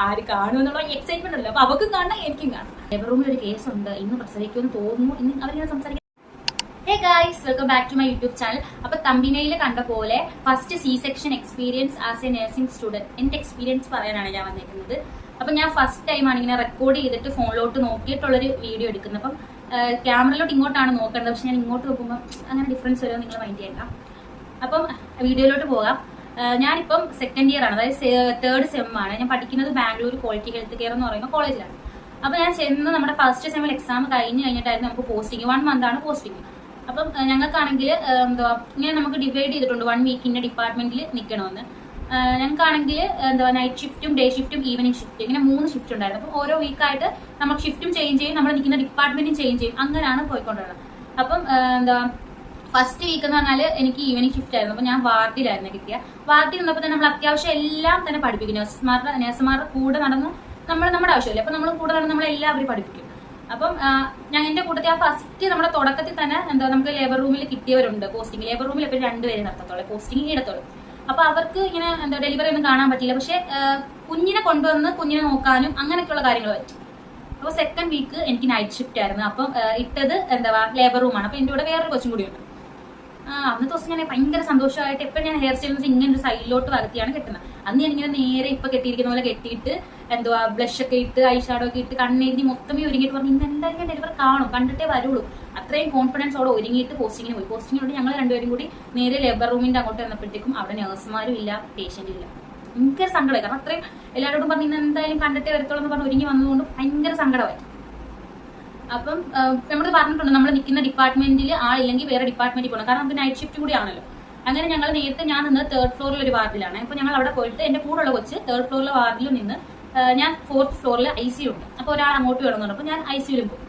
ആര് കാണുമെന്നുള്ള എക്സൈറ്റ്മെന്റ് ഉണ്ടല്ലോ. അപ്പൊ അവക്കും കാണാം എനിക്കും കാണാം. ലേബർ റൂമിൽ ഒരു കേസുണ്ട്, ഇന്ന് പ്രസവിക്കുമെന്ന് തോന്നുന്നു. ഇന്ന് അവരിങ്ങനെ സംസാരിക്കും. Hey guys, welcome back to my YouTube channel. അപ്പൊ തമ്പിനയിൽ കണ്ട പോലെ first C section experience as a nursing student, എന്റെ എക്സ്പീരിയൻസ് പറയാനാണ് ഞാൻ വന്നിരിക്കുന്നത്. അപ്പൊ ഞാൻ ഫസ്റ്റ് ടൈമാണ് ഇങ്ങനെ റെക്കോർഡ് ചെയ്തിട്ട് ഫോണിലോട്ട് നോക്കിയിട്ടുള്ളൊരു വീഡിയോ എടുക്കുന്നത്. അപ്പം ക്യാമറയിലോട്ട് ഇങ്ങോട്ടാണ് നോക്കേണ്ടത്, പക്ഷെ ഞാൻ ഇങ്ങോട്ട് നോക്കുമ്പോൾ അങ്ങനെ ഡിഫറൻസ് വരുമോ നിങ്ങൾ മൈൻഡ് ചെയ്യണ്ട. അപ്പം വീഡിയോയിലോട്ട് പോകാം. ഞാനിപ്പം സെക്കൻഡ് ഇയർ ആണ്, അതായത് തേർഡ് സെം ആണ്. ഞാൻ പഠിക്കുന്നത് ബാംഗ്ലൂർ ക്വാളിറ്റി ഹെൽത്ത് കെയർ എന്ന് പറയുന്ന കോളേജിലാണ്. അപ്പൊ ഞാൻ ചെന്ന് നമ്മുടെ ഫസ്റ്റ് സെമ്മിൽ എക്സാം കഴിഞ്ഞിട്ടായിരുന്നു നമുക്ക് പോസ്റ്റിംഗ്. 1 മന്താണ് പോസ്റ്റിംഗ്. അപ്പം ഞങ്ങൾക്കാണെങ്കിൽ എന്താ ഇങ്ങനെ നമുക്ക് ഡിവൈഡ് ചെയ്തിട്ടുണ്ട് 1 വീക്കിന്റെ ഡിപ്പാർട്ട്മെന്റിൽ നിൽക്കണമെന്ന്. ഞങ്ങൾക്കാണെങ്കിൽ എന്താ നൈറ്റ് ഷിഫ്റ്റും ഡേ ഷിഫ്റ്റും ഈവനിങ് ഷിഫ്റ്റ്, ഇങ്ങനെ 3 ഷിഫ്റ്റ് ഉണ്ടായിരുന്നു. അപ്പം ഓരോ വീക്കായിട്ട് നമുക്ക് ഷിഫ്റ്റും ചേഞ്ച് ചെയ്യും, നമ്മൾ നിൽക്കുന്ന ഡിപ്പാർട്ട്മെന്റും ചേഞ്ച് ചെയ്യും. അങ്ങനെയാണ് പോയിക്കൊണ്ടുള്ളത്. അപ്പം എന്താ ഫസ്റ്റ് വീക്ക് എന്ന് പറഞ്ഞാൽ എനിക്ക് ഈവനിങ് ഷിഫ്റ്റ് ആയിരുന്നു. അപ്പം ഞാൻ വാർഡിലായിരുന്നു കിട്ടിയ. വാർഡിൽ നിന്നപ്പോൾ തന്നെ നമ്മൾ അത്യാവശ്യം എല്ലാം തന്നെ പഠിപ്പിക്കും. നഴ്സുമാരുടെ കൂടെ നടന്ന് നമ്മുടെ ആവശ്യമില്ല. അപ്പം നമ്മൾ കൂടെ നടന്ന് നമ്മളെല്ലാവരും പഠിപ്പിക്കും. അപ്പം ഞാൻ എന്റെ കൂട്ടത്തിൽ ആ ഫസ്റ്റ് നമ്മുടെ തുടക്കത്തിൽ തന്നെ എന്താ നമുക്ക് ലേബർ റൂമിൽ കിട്ടിയവരുണ്ട് പോസ്റ്റിംഗ്. ലേബർ റൂമിൽ എപ്പോഴും 2 പേരെ നടത്തത്തോളൂ, പോസ്റ്റിംഗ് ഇടത്തോളൂ. അപ്പൊ അവർക്ക് ഇങ്ങനെ എന്താ ഡെലിവറി ഒന്നും കാണാൻ പറ്റില്ല, പക്ഷെ കുഞ്ഞിനെ കൊണ്ടുവന്ന് കുഞ്ഞിനെ നോക്കാനും അങ്ങനെയൊക്കെയുള്ള കാര്യങ്ങൾ പറ്റും. അപ്പൊ സെക്കൻഡ് വീക്ക് എനിക്ക് നൈറ്റ് ഷിഫ്റ്റ് ആയിരുന്നു. അപ്പം ഇട്ടത് എന്താ ലേബർ റൂമാണ്. അപ്പൊ എന്റെ കൂടെ വേറൊരു കൊച്ചും കൂടിയുണ്ട്. അന്നത്തെ ദിവസം ഞാൻ ഭയങ്കര സന്തോഷമായിട്ട് എപ്പോഴും ഞാൻ ഹെയർ സ്റ്റൈൽ ഇങ്ങനെ ഒരു സൈഡിലോട്ട് വകത്തിയാണ് കെട്ടുന്നത്. അന്ന് ഞാൻ ഇങ്ങനെ നേരെ ഇപ്പൊ കെട്ടിയിരിക്കുന്ന പോലെ കെട്ടിയിട്ട് എന്തുവാ ബ്ലഷ് ഒക്കെ ഇട്ട് ഐഷാഡോ ഒക്കെ ഇട്ട് കണ്ണെഴുതി മൊത്തമേ ഒരുങ്ങിയിട്ട് പറഞ്ഞു ഇന്ന് എന്തായാലും ഞാൻ ഡെലിവർ കാണും, കണ്ടിട്ടേ വരുള്ളൂ. അത്രയും കോൺഫിഡൻസോടെ ഒരുങ്ങിയിട്ട് പോസ്റ്റിങ്ങിന് പോയി. പോസ്റ്റിങ്ങിനോട് ഞങ്ങൾ 2 പേരും കൂടി നേരെ ലേബർ റൂമിന്റെ അങ്ങോട്ട് വന്നപ്പോഴത്തേക്കും അവിടെ നഴ്സുമാരും ഇല്ല, പേഷ്യന്റും ഇല്ല. ഭയങ്കര സങ്കടമായി. കാരണം അത്രയും എല്ലാവരോടും പറഞ്ഞു ഇന്ന് എന്തായാലും കണ്ടിട്ടേ വരത്തോളം എന്ന് പറഞ്ഞ് ഒരുങ്ങി വന്നതുകൊണ്ട് ഭയങ്കര സങ്കടമായി. അപ്പം നമ്മൾ പറഞ്ഞിട്ടുണ്ട് നമ്മൾ നിൽക്കുന്ന ഡിപ്പാർട്ട്മെന്റിൽ ആളില്ലെങ്കിൽ വേറെ ഡിപ്പാർട്ട്മെന്റിൽ പോകണം, കാരണം നമുക്ക് നൈറ്റ് ഷിഫ്റ്റ് കൂടി ആണല്ലോ. അങ്ങനെ ഞങ്ങൾ നേരത്തെ ഞാൻ നിന്നത് 3rd ഫ്ലോറിൽ ഒരു വാർഡിലാണ്. അപ്പൊ ഞങ്ങൾ അവിടെ പോയിട്ട് എന്റെ കൂടെ ഉള്ള കൊച്ച് 3rd ഫ്ലോറിലെ വാർഡിൽ നിന്ന് ഞാൻ 4th ഫ്ലോറിൽ ICU ഉണ്ട്. അപ്പൊ ഒരാൾ അങ്ങോട്ട് വേണമെന്ന് പറഞ്ഞപ്പോൾ ഞാൻ ICUലും പോകും.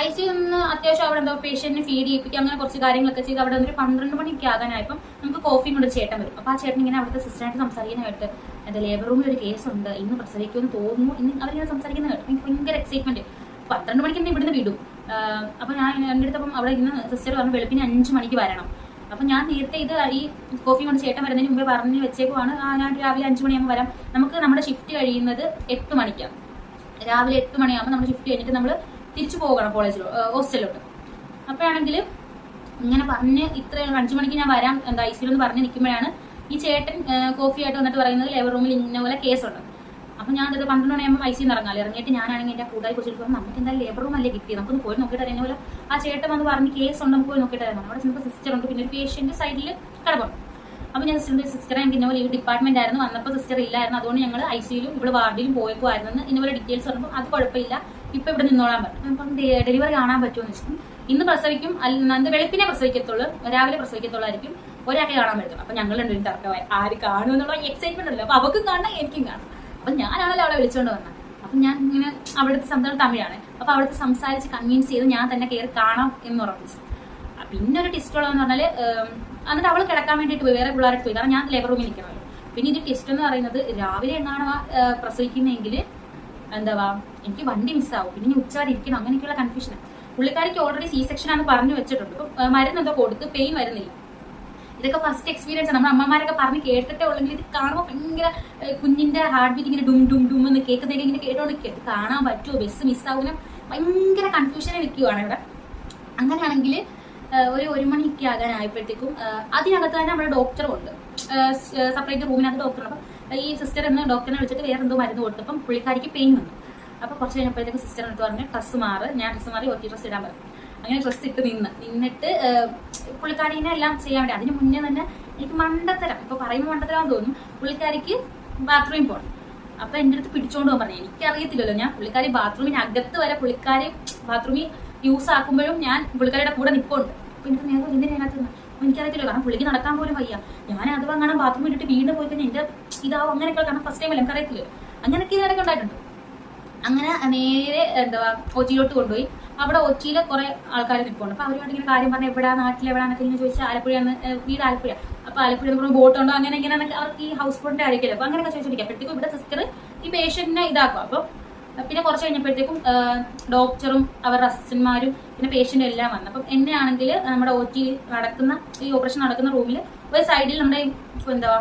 ICU നിന്ന് അത്യാവശ്യം അവിടെ എന്താ പേഷ്യന്റിന് ഫീഡ് ചെയ്യിപ്പിക്കുക, അങ്ങനെ കുറച്ച് കാര്യങ്ങളൊക്കെ ചെയ്ത് അവിടെ ഒരു 12 മണിക്ക് ആകാനായപ്പം നമുക്ക് കോഫിയും കൊണ്ട് ചേട്ടൻ വരും. അപ്പൊ ആ ചേട്ടൻ ഇങ്ങനെ അവിടുത്തെ സിസ്റ്ററായിട്ട് സംസാരിക്കുന്നതായിട്ട് എന്താ ലേബർ റൂമിൽ ഒരു കേസുണ്ട്, ഇന്ന് പ്രസവിക്കുമെന്ന് തോന്നുന്നു, ഇന്ന് അവരിങ്ങനെ സംസാരിക്കുന്ന കേട്ടോ. എനിക്ക് ഭയങ്കര എക്സൈറ്റ്മെന്റ്. 12 മണിക്ക് തന്നെ ഇവിടുന്ന് വിടും. അപ്പൊ ഞാൻ എൻ്റെ അടുത്തപ്പം അവിടെ ഇന്ന് സിസ്റ്റർ പറഞ്ഞു വെളുപ്പിന് 5 മണിക്ക് വരണം. അപ്പൊ ഞാൻ നേരത്തെ ഇത് ഈ കോഫി കൊണ്ട് ചേട്ടൻ വരുന്നതിന് മുമ്പേ പറഞ്ഞ് വെച്ചേക്കുവാണ് ഞാൻ രാവിലെ 5 മണിയാകുമ്പോൾ വരാം. നമുക്ക് നമ്മുടെ ഷിഫ്റ്റ് കഴിയുന്നത് 8 മണിക്കാണ്. രാവിലെ 8 മണിയാകുമ്പോൾ നമ്മുടെ ഷിഫ്റ്റ് കഴിഞ്ഞിട്ട് നമ്മൾ തിരിച്ചു പോകണം ഹോസ്റ്റലിലോട്ട്. അപ്പോഴാണെങ്കിൽ ഇങ്ങനെ പറഞ്ഞ് ഇത്ര 5 മണിക്ക് ഞാൻ വരാം എന്താ ICUന്ന് പറഞ്ഞ് നിൽക്കുമ്പോഴാണ് ഈ ചേട്ടൻ കോഫിയായിട്ട് വന്നിട്ട് പറയുന്നത് ലേബർ റൂമിൽ ഇന്ന പോലെ കേസുണ്ട്. അപ്പൊ ഞാൻ അത് 12 മണിയാകുമ്പോൾ ICUന്ന് ഇറങ്ങാമല്ലോ. ഇറങ്ങിയിട്ട് ഞാനാണെങ്കിൽ എന്റെ കൂട്ടായി കുറിച്ചിട്ട് നമുക്ക് എന്തായാലും ലേബർ റൂം അല്ലേ കിട്ടി, നമുക്കൊന്ന് പോയി നോക്കിയിട്ട് അറിയുന്ന പോലെ ആ ചേട്ടൻ വന്ന് പറഞ്ഞ് കേസ് ഉണ്ട്, നമുക്ക് പോയി നോക്കിയിട്ട് അറിയാം. അവിടെ ചിലപ്പോൾ സിസ്റ്റർ ഉണ്ട്, പിന്നെ ഒരു പേഷ്യന്റ് സൈഡിൽ കിടപ്പുണ്ട്. അപ്പൊ ഞാൻ സിസ്റ്ററെ എനിക്ക് ഇന്നപോലെ ഈ ഡിപ്പാർട്ട്മെന്റ് ആയിരുന്നു വന്നപ്പോൾ സിസ്റ്റർ ഇല്ലായിരുന്നു, അതുകൊണ്ട് ഞങ്ങൾ ICUലും ഇവിടെ വാർഡിലും പോയപ്പോയിരുന്നു ഇന്നപോലെ ഡീറ്റെയിൽസ് പറഞ്ഞപ്പോൾ അത് കുഴപ്പമില്ല, ഇപ്പൊ ഇവിടെ നിന്നോളാൻ പറഞ്ഞു. അപ്പം ഡെലിവറി കാണാൻ പറ്റുമെന്ന് വെച്ചാൽ ഇന്ന് പ്രസവിക്കും, അന്ന് വെളുപ്പിനെ പ്രസവിക്കത്തുള്ളൂ, രാവിലെ പ്രസവിക്കത്തുള്ളായിരിക്കും, ഒരാൾക്ക് കാണാൻ പറ്റും. അപ്പൊ ഞങ്ങൾ 2 തർക്കമായി ആര് കാണുമെന്നുള്ള എക്സൈറ്റ്മെന്റ് ഉണ്ടല്ലോ. അപ്പൊ അവക്കും കാണാം എനിക്കും കാണാം. അപ്പൊ ഞാനാണല്ലോ അവളെ വിളിച്ചോണ്ട് വന്നത്. അപ്പൊ ഞാൻ ഇങ്ങനെ അവിടുത്തെ സംസാരം തമിഴാണ്. അപ്പൊ അവിടുത്തെ സംസാരിച്ച് കൺവിൻസ് ചെയ്ത് ഞാൻ തന്നെ കയറി കാണാം എന്ന് ഉറപ്പിച്ചു. പിന്നെ ഒരു ടെസ്റ്റ് ഉള്ളതെന്ന് പറഞ്ഞാല് എന്നിട്ട് അവൾ കിടക്കാൻ വേണ്ടിയിട്ട് പോയി, വേറെ പിള്ളേർക്ക് പോയി, കാരണം ഞാൻ ലേബർ റൂമിൽ നിൽക്കണമല്ലോ. പിന്നെ ഇത് ടെസ്റ്റ് എന്ന് പറയുന്നത് രാവിലെ എങ്ങാണ് പ്രസവിക്കുന്നെങ്കിൽ എന്താ എനിക്ക് വണ്ടി മിസ്സാവും, പിന്നെ ഉച്ചവരെ ഇരിക്കണം, അങ്ങനെയൊക്കെയുള്ള കൺഫ്യൂഷൻ. പുള്ളിക്കാരിക്ക് ഓൾറെഡി സി സെക്ഷൻ ആണെന്ന് പറഞ്ഞു വെച്ചിട്ടുണ്ട്. ഇപ്പൊ മരുന്ന് എന്തോ കൊടുത്ത് പെയിൻ വരുന്നില്ല. ഇതൊക്കെ ഫസ്റ്റ് എക്സ്പീരിയൻസ്. നമ്മുടെ അമ്മമാരൊക്കെ പറഞ്ഞ് കേട്ടിട്ടേ ഉള്ളെങ്കിൽ ഇത് കാണുമ്പോൾ ഭയങ്കര കുഞ്ഞിന്റെ ഹാർട്ട് ബീറ്റ് ഇങ്ങനെ ഡും ഡും ഡും എന്ന് കേൾക്കുന്നതൊക്കെ ഇങ്ങനെ കേട്ടോണ്ട് ഇത് കാണാൻ പറ്റുമോ, ബസ് മിസ്സാവുന്ന ഭയങ്കര കൺഫ്യൂഷനെ വെക്കുവാണ് ഇവിടെ. അങ്ങനെയാണെങ്കിൽ ഒരു 1 മണിയൊക്കെ ആകാനായപ്പോഴത്തേക്കും അതിനകത്ത് തന്നെ നമ്മുടെ ഡോക്ടറും ഉണ്ട്, സെപ്പറേറ്റ് റൂമിനകത്ത് ഡോക്ടറുണ്ട്. അപ്പം ഈ സിസ്റ്റർ എന്ന് ഡോക്ടറിനെ വിളിച്ചിട്ട് വേറെ എന്തോ മരുന്ന് കൊടുത്തപ്പം പുള്ളിക്കാരിക്ക് പെയിൻ വന്നു. അപ്പൊ കുറച്ച് കഴിഞ്ഞപ്പോഴത്തേക്കും സിസ്റ്റർ എടുത്ത് പറഞ്ഞ് ഡ്രസ്സ് മാറ്, ഞാൻ ഡ്രസ്സ് മാറി ഒറ്റ ഡ്രസ്സ് ഇടാൻ പറഞ്ഞു. അങ്ങനെ ഡ്രസ്സ് ഇട്ട് നിന്നിട്ട് പുള്ളിക്കാരിനെ എല്ലാം ചെയ്യാൻ വേണ്ടി അതിന് മുന്നേ തന്നെ എനിക്ക് മണ്ടത്തരം, ഇപ്പൊ പറയുമ്പോൾ മണ്ടത്തരം തോന്നും, പുള്ളിക്കാരിക്ക് ബാത്റൂമിൽ പോകണം. അപ്പൊ എന്റെ അടുത്ത് പിടിച്ചോണ്ട് പോകാൻ പറഞ്ഞു. എനിക്കറിയത്തില്ലല്ലോ, ഞാൻ പുള്ളിക്കാരി ബാത്റൂമിന് അകത്ത് വരെ പുള്ളിക്കാരി ബാത്റൂമിൽ യൂസ് ആക്കുമ്പോഴും ഞാൻ പുള്ളിക്കാരിയുടെ കൂടെ നിൽപ്പുണ്ട്. അപ്പൊ എനിക്ക് നേരം എന്തിനകത്ത് എനിക്കറിയത്തില്ല, കാരണം പുള്ളിക്ക് നടക്കാൻ പോലും വയ്യ. ഞാൻ അത് അങ്ങനെ ബാത്റൂമിൽ ഇട്ടിട്ട് വീണ്ടും പോയി കഴിഞ്ഞാൽ എന്റെ ഇതാവും, അങ്ങനെയൊക്കെ, കാരണം ഫസ്റ്റ് ടൈം അല്ല എനിക്കറിയത്തില്ല. അങ്ങനെയൊക്കെ ഇതൊക്കെ ഉണ്ടായിട്ടുണ്ട്. അങ്ങനെ നേരെ എന്താ കൊച്ചിയിലോട്ട് കൊണ്ടുപോയി. അവിടെ ഒച്ചിയിൽ കുറെ ആൾക്കാർ നിൽപ്പുണ്ട്. അപ്പൊ അവരോട് ഇങ്ങനെ കാര്യം പറഞ്ഞാൽ എവിടെയാ, നാട്ടിൽ എവിടെയാണെന്നൊക്കെ ഇങ്ങനെ ചോദിച്ചാൽ ആലപ്പുഴയാണ്, വീട് ആലപ്പുഴ. അപ്പൊ ആലപ്പുഴ നമ്മൾ ബോട്ടുണ്ടോ അങ്ങനെ ഇങ്ങനെയൊക്കെ അവർക്ക് ഈ ഹൗസ് ബോട്ടിന്റെ ആയിരിക്കില്ല. അപ്പൊ അങ്ങനെയൊക്കെ ചോദിച്ചിരിക്കും. അപ്പോഴത്തേക്കും ഇവിടെ സിസ്റ്റർ ഈ പേഷ്യന്റിനെ ഇതാക്കും. അപ്പൊ പിന്നെ കുറച്ച് കഴിഞ്ഞപ്പോഴത്തേക്കും ഡോക്ടറും അവരുടെ അസിസ്റ്റന്മാരും പിന്നെ പേഷ്യന്റും എല്ലാം വന്നു. അപ്പം എന്നെ ആണെങ്കിൽ നമ്മുടെ OT നടക്കുന്ന ഈ ഓപ്പറേഷൻ നടക്കുന്ന റൂമിൽ ഒരു സൈഡിൽ നമ്മുടെ എന്താ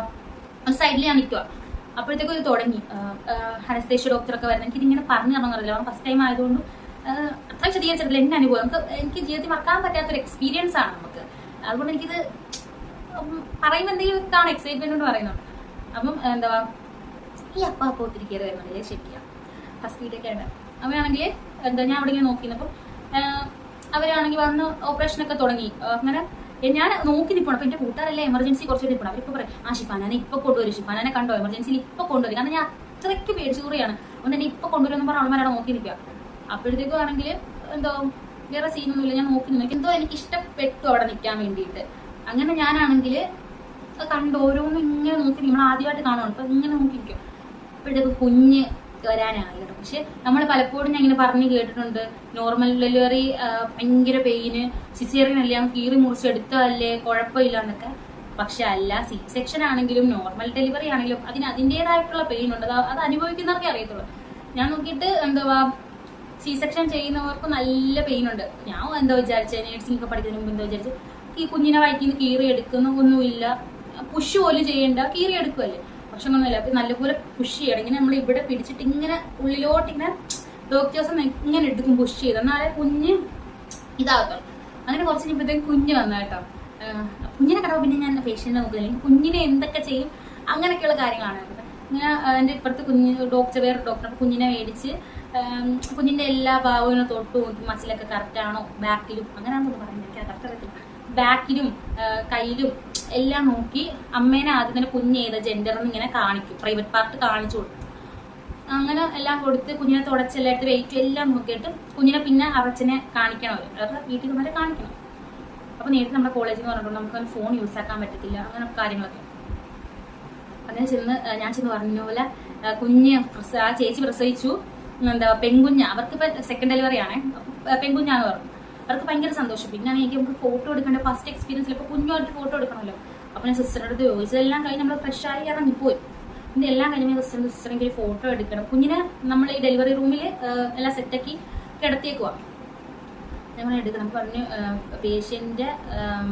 ഒരു സൈഡിൽ ഞാൻ നിൽക്കുക. അപ്പോഴത്തേക്കും ഇത് തുടങ്ങി അനസ്തേഷ്യ ഡോക്ടറൊക്കെ വരുന്നത്. എനിക്കിതിങ്ങനെ പറഞ്ഞു തരണം എന്നറിയില്ല, ഫസ്റ്റ് ടൈം ആയതുകൊണ്ട് അത്ര വിശദീകരിച്ചിട്ടില്ല. എന്റെ അനുഭവം എനിക്ക് ജീവിതത്തിൽ മറക്കാൻ പറ്റാത്തൊരു എക്സ്പീരിയൻസ് ആണ് നമുക്ക്. അതുകൊണ്ട് എനിക്കിത് പറയുമ്പോൾ എന്തെങ്കിലും കാണാൻ എക്സൈറ്റ്മെന്റ് കൊണ്ട് പറയുന്നുണ്ട്. അപ്പം എന്താ ഈ അപ്പോൾ ഒത്തിരിക്കേറി വരുന്നുണ്ട് ശരിക്കാം ഫസ്റ്റ് വീടൊക്കെയാണ്. അവരാണെങ്കിൽ എന്താ ഞാൻ അവിടെ ഇങ്ങനെ നോക്കിയിരുന്നപ്പം അവരാണെങ്കിൽ വന്ന് ഓപ്പറേഷനൊക്കെ തുടങ്ങി. അങ്ങനെ ഞാൻ നോക്കി നിൽക്കണം. അപ്പൊ എന്റെ കൂട്ടുകാരെല്ലാം എമർജൻസി കുറച്ച് നിൽക്കണം. അവരിപ്പോൾ പറയും ഷിഫാനെ ഇപ്പൊ കൊണ്ടുവരും, ഷിഫാനെ കണ്ടോ എമർജൻസിയിൽ ഇപ്പൊ കൊണ്ടുവരും. കാരണം ഞാൻ അത്രയ്ക്ക് പേടിച്ചുകൂറിയാണ്. അതുകൊണ്ട് തന്നെ ഇപ്പൊ കൊണ്ടുവരുമെന്ന് പറഞ്ഞ ആൾമാരാണ് നോക്കി നിൽക്കുക. അപ്പോഴത്തേക്കും ആണെങ്കിൽ എന്തോ വേറെ സീനൊന്നുമില്ല, ഞാൻ നോക്കി നിൽക്കും. എന്തോ എനിക്ക് ഇഷ്ടപ്പെട്ടു അവിടെ നിൽക്കാൻ വേണ്ടിയിട്ട്. അങ്ങനെ ഞാനാണെങ്കിൽ കണ്ട് ഓരോന്നും ഇങ്ങനെ നോക്കി, നമ്മൾ ആദ്യമായിട്ട് കാണുകയാണ്, അപ്പൊ ഇങ്ങനെ നോക്കിയിരിക്കും. അപ്പോഴത്തേക്ക് കുഞ്ഞ് വരാനായി കേട്ടോ. പക്ഷെ നമ്മൾ പലപ്പോഴും ഞാൻ ഇങ്ങനെ പറഞ്ഞു കേട്ടിട്ടുണ്ട്, നോർമൽ ഡെലിവറി ഭയങ്കര പെയിന്, സിസേറിയൻ അല്ലേ കീറി മുറിച്ച് എടുത്തതല്ലേ കുഴപ്പമില്ല എന്നൊക്കെ. പക്ഷെ അല്ല, സി സെക്ഷൻ ആണെങ്കിലും നോർമൽ ഡെലിവറി ആണെങ്കിലും അതിൻ്റെതായിട്ടുള്ള പെയിൻ ഉണ്ട്. അത് അനുഭവിക്കുന്നവർക്കേ അറിയത്തുള്ളൂ. ഞാൻ നോക്കിയിട്ട് എന്താ സി സെക്ഷൻ ചെയ്യുന്നവർക്ക് നല്ല പെയിൻ ഉണ്ട്. ഞാൻ എന്താ വിചാരിച്ചത്, നേഴ്സിംഗ് ഒക്കെ പഠിക്കുന്നതിന് മുമ്പ് എന്താ വിചാരിച്ചത്, ഈ കുഞ്ഞിനെ വയറ്റിൽ നിന്ന് കീറി എടുക്കുന്ന ഒന്നുമില്ല, പുഷ് പോലും ചെയ്യണ്ട, കീറി എടുക്കുമല്ലേ. പക്ഷെ ഒന്നുമില്ല. അപ്പൊ നല്ലപോലെ പുഷ് ചെയ്യണം. ഇങ്ങനെ നമ്മൾ ഇവിടെ പിടിച്ചിട്ട് ഇങ്ങനെ ഉള്ളിലോട്ട് ഇങ്ങനെ ഡോക്ടേഴ്സ് ഇങ്ങനെ എടുക്കും, പുഷ് ചെയ്ത്, എന്നാലേ കുഞ്ഞ് ഇതാകത്തുള്ളൂ. അങ്ങനെ കുറച്ച് കഴിഞ്ഞപ്പോഴത്തേക്കും കുഞ്ഞ് വന്ന കേട്ടോ. കുഞ്ഞിനെ കണ്ടപ്പോൾ പിന്നെ ഞാൻ പേഷ്യന്റിനെ നോക്കുന്നില്ല, എനിക്ക് കുഞ്ഞിനെ എന്തൊക്കെ ചെയ്യും അങ്ങനെയൊക്കെയുള്ള കാര്യങ്ങളാണ്. ഇങ്ങനെ എൻ്റെ ഇപ്പുറത്ത് വേറെ ഡോക്ടർ അപ്പൊ കുഞ്ഞിനെ മേടിച്ച് കുഞ്ഞിന്റെ എല്ലാ ഭാവവും തൊട്ട് നോക്കി, മസിലൊക്കെ കറക്റ്റ് ആണോ, ബാക്കിലും അങ്ങനെയാണെന്ന് പറയുന്നത്, എനിക്ക് കറക്റ്റ് അറിയത്തില്ല, ബാക്കിലും കയ്യിലും എല്ലാം നോക്കി അമ്മേനെ ആദ്യം തന്നെ കുഞ്ഞ് ഏത് ജെൻഡർ എന്ന് ഇങ്ങനെ കാണിക്കും, പ്രൈവറ്റ് പാർട്ട് കാണിച്ചു കൊടുക്കും. അങ്ങനെ എല്ലാം കൊടുത്ത് കുഞ്ഞിനെ തുടച്ചെല്ലാം എടുത്ത് വെയിറ്റ് എല്ലാം നോക്കിയിട്ട് കുഞ്ഞിനെ പിന്നെ അച്ഛനെ കാണിക്കണം, അവരുടെ വീട്ടിൽ കൊണ്ടുവരെ കാണിക്കണം. അപ്പൊ നേരത്തെ നമ്മുടെ കോളേജിൽ നിന്ന് പറഞ്ഞിട്ടുണ്ട് നമുക്ക് ഫോൺ യൂസ് ആക്കാൻ പറ്റത്തില്ല, അങ്ങനെ കാര്യങ്ങളൊക്കെ. അങ്ങനെ ഞാൻ ചെന്ന് പറഞ്ഞ പോലെ കുഞ്ഞ് ആ ചേച്ചി പ്രസവിച്ചു, എന്താ പെൺകുഞ്ഞ, അവർക്കിപ്പോ സെക്കൻഡ് ഡെലിവറി ആണേ, പെൺകുഞ്ഞാന്ന് പറഞ്ഞു. അവർക്ക് ഭയങ്കര സന്തോഷം. പിന്നെ എനിക്ക് നമുക്ക് ഫോട്ടോ എടുക്കേണ്ട ഫസ്റ്റ് എക്സ്പീരിയൻസിൽ ഇപ്പൊ കുഞ്ഞുമായിട്ട് ഫോട്ടോ എടുക്കണമല്ലോ. അപ്പൊ ഞാൻ സിസ്റ്ററിന്റെ അടുത്ത് ചോദിച്ചതെല്ലാം കഴിഞ്ഞ് നമ്മൾ ഫ്രഷ് ആയി ഇറങ്ങിപ്പോയി. പിന്നെ എല്ലാം കഴിഞ്ഞ സിസ്റ്ററിന്റെ ഒരു ഫോട്ടോ എടുക്കണം. കുഞ്ഞിനെ നമ്മൾ ഈ ഡെലിവറി റൂമിൽ എല്ലാം സെറ്റാക്കി കിടത്തിയേക്കുവാ, ഞങ്ങൾ എടുക്കണം പറഞ്ഞു. പേഷ്യന്റ്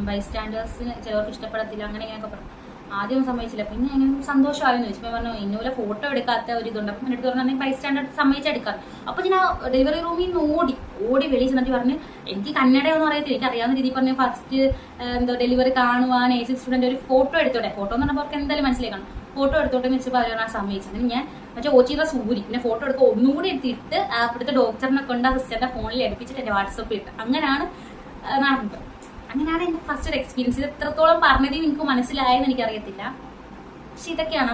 ബൈസ്റ്റാൻഡേഴ്സിന് ചിലവർക്ക് ഇഷ്ടപ്പെടത്തില്ല, അങ്ങനെ ഇങ്ങനെയൊക്കെ പറഞ്ഞു. ആദ്യം സമ്മതിച്ചില്ല, പിന്നെ എങ്ങനെ സന്തോഷമായെന്ന് ചോദിച്ചു. ഞാൻ പറഞ്ഞു ഇന്നുപോലെ ഫോട്ടോ എടുക്കാത്ത ഒരു ഇതുണ്ട്. അപ്പം എടുത്ത് പറഞ്ഞാൽ ബൈസ്റ്റാൻഡേർഡ് സമ്മതിച്ചെടുക്കാം. അപ്പൊ ഞാൻ ഡെലിവറി റൂമിൽ നിന്ന് ഓടി വെളിയിൽ ചെന്നിട്ട് പറഞ്ഞു, എനിക്ക് കന്നഡയൊന്നും അറിയത്തില്ല, എനിക്ക് അറിയാവുന്ന രീതിയിൽ പറഞ്ഞു ഫസ്റ്റ് എന്തോ ഡെലിവറി കാണുവാൻ ഏജ് സ്റ്റുഡന്റ് ഒരു ഫോട്ടോ എടുത്തോട്ടെ, ഫോട്ടോ എന്ന് പറഞ്ഞപ്പോൾ അവർക്ക് എന്തായാലും മനസ്സിലാക്കണം, ഫോട്ടോ എടുത്തോട്ടെ എന്ന് വെച്ചപ്പോൾ അവരാണ് സമ്മതിച്ചത്. അങ്ങനെ ഞാൻ മറ്റേ ഓച്ചിയുടെ സൂരി പിന്നെ ഫോട്ടോ എടുക്കുക ഒന്നുകൂടി എടുത്തിട്ട് അവിടുത്തെ ഡോക്ടറിനെ കൊണ്ട് ആ സിസ്റ്ററിന്റെ ഫോണിൽ എടുപ്പിച്ചിട്ട് എന്റെ വാട്സപ്പിൽ ഇട്ട് അങ്ങനെയാണ് നടന്നത്. അങ്ങനെയാണ് എന്റെ ഫസ്റ്റ് ഒരു എക്സ്പീരിയൻസ്. ഇത് എത്രത്തോളം പറഞ്ഞത് നിങ്ങൾക്ക് മനസ്സിലായെന്ന് എനിക്കറിയത്തില്ല, പക്ഷെ ഇതൊക്കെയാണ്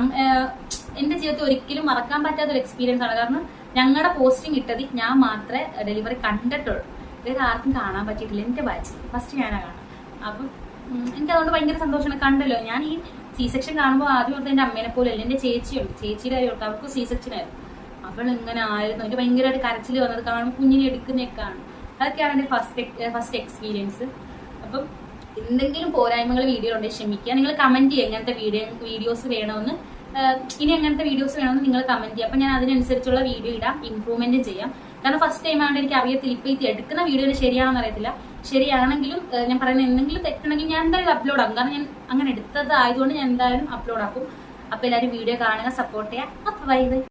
എന്റെ ജീവിതത്തിൽ ഒരിക്കലും മറക്കാൻ പറ്റാത്ത ഒരു എക്സ്പീരിയൻസ് ആണ്. കാരണം ഞങ്ങളുടെ പോസ്റ്റിംഗ് ഇട്ടത് ഞാൻ മാത്രമേ ഡെലിവറി കണ്ടിട്ടുള്ളൂ, വേറെ ആർക്കും കാണാൻ പറ്റിയിട്ടില്ല. എന്റെ ബാച്ചിൽ ഫസ്റ്റ് ഞാനാണ് കാണാം. അപ്പം എനിക്ക് അതുകൊണ്ട് ഭയങ്കര സന്തോഷമാണ്. കണ്ടല്ലോ, ഞാൻ ഈ സി സെക്ഷൻ കാണുമ്പോൾ ആദ്യം ഓർത്ത് എന്റെ അമ്മേനെ പോലെ അല്ല, എന്റെ ചേച്ചിയുണ്ട്, ചേച്ചിയുടെ കാര്യം ഓർത്ത് അവർക്ക് സി സെക്ഷൻ ആയിരുന്നു. അവൾ ഇങ്ങനെ ആയിരുന്നു, എനിക്ക് ഭയങ്കരമായിട്ട് കരച്ചിൽ വന്നത് കാണും, കുഞ്ഞിനെ എടുക്കുന്നതൊക്കെ കാണും. അതൊക്കെയാണ് എന്റെ ഫസ്റ്റ് എക്സ്പീരിയൻസ്. അപ്പം എന്തെങ്കിലും പോരായ്മകൾ വീഡിയോ ഉണ്ടെങ്കിൽ ക്ഷമിക്കുക. നിങ്ങൾ കമന്റ് ചെയ്യുക എങ്ങനത്തെ വീഡിയോസ് വേണമെന്ന്, ഇനി എങ്ങനത്തെ വീഡിയോസ് വേണമെന്ന് നിങ്ങൾ കമന്റ് ചെയ്യുക. അപ്പൊ ഞാൻ അതിനനുസരിച്ചുള്ള വീഡിയോ ഇടാം, ഇംപ്രൂവ്മെന്റ് ചെയ്യാം. കാരണം ഫസ്റ്റ് ടൈം ആയതുകൊണ്ട് എനിക്ക് അറിയത്തില്ല, ഇപ്പൊ ഇത് എടുക്കുന്ന വീഡിയോ ശരിയാണെന്ന് അറിയത്തില്ല. ശരിയാണെങ്കിലും ഞാൻ പറയുന്ന എന്തെങ്കിലും തെറ്റുണ്ടെങ്കിൽ ഞാൻ എന്തായാലും അപ്ലോഡ് ആക്കും. കാരണം ഞാൻ അങ്ങനെ എടുത്തത് ആയതുകൊണ്ട് ഞാൻ എന്തായാലും അപ്ലോഡ് ആക്കും. അപ്പൊ എല്ലാവരും വീഡിയോ കാണുക, സപ്പോർട്ട് ചെയ്യുക. അപ്പൊ ബൈ ബൈ.